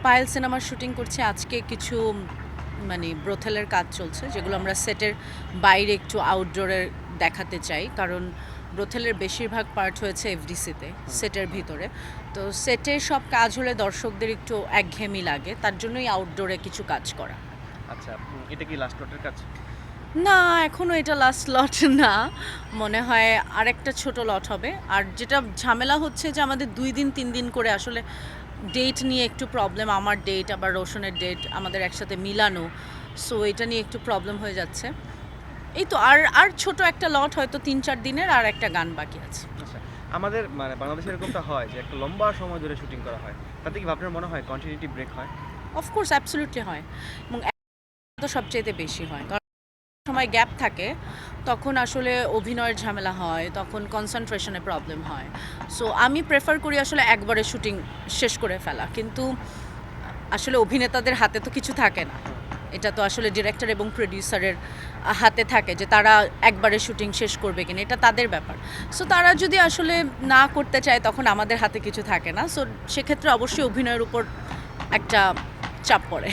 পায়েল সিনেমার শুটিং করছি আজকে কিছু মানে ব্রোথেলের কাজ চলছে যেগুলো আমরা সেটের বাইরে একটু আউটডোরের দেখাতে চাই কারণ ব্রোথেলের বেশিরভাগ পার্ট হয়েছে এফডিসিতে সেটের ভিতরে তো সেটের সব কাজ হলে দর্শকদের একটু একঘেয়েমি লাগে তার জন্যই আউটডোরে কিছু কাজ করা। আচ্ছা, এটা কি লাস্ট লটের কাজ? না এখনও এটা লাস্ট লট না, মনে হয় আরেকটা ছোট লট হবে। আর যেটা ঝামেলা হচ্ছে যে আমাদের 2 দিন 3 দিন করে আসলে ডেট নিয়ে একটু প্রবলেম, আমার ডেট আবার রোশনের ডেট আমাদের একসাথে মিলানো, সো এটা নিয়ে একটু প্রবলেম হয়ে যাচ্ছে। এই তো আর আর ছোট একটা লট হয়তো 3-4 দিনের আর একটা গান বাকি আছে। আচ্ছা, আমাদের মানে বাংলাদেশে এরকমটা হয় যে একটা লম্বা সময় ধরে শুটিং করা হয়, তাতে কি আপনার মনে হয় কন্টিনিউটি ব্রেক হয়? অফকোর্স অ্যাবসলিউটলি হয় এবং তো সবচাইতে বেশি হয় কারণ সময় গ্যাপ থাকে তখন আসলে অভিনয়ের ঝামেলা হয়, তখন কনসেন্ট্রেশনে প্রবলেম হয়। সো আমি প্রেফার করি আসলে একবারে শুটিং শেষ করে ফেলা, কিন্তু আসলে অভিনেতাদের হাতে তো কিছু থাকে না, এটা তো আসলে ডিরেক্টর এবং প্রডিউসারের হাতে থাকে যে তারা একবারে শুটিং শেষ করবে কিনা, এটা তাদের ব্যাপার। সো তারা যদি আসলে না করতে চায় তখন আমাদের হাতে কিছু থাকে না, সো সেক্ষেত্রে অবশ্যই অভিনয়ের উপর একটা চাপ পড়ে।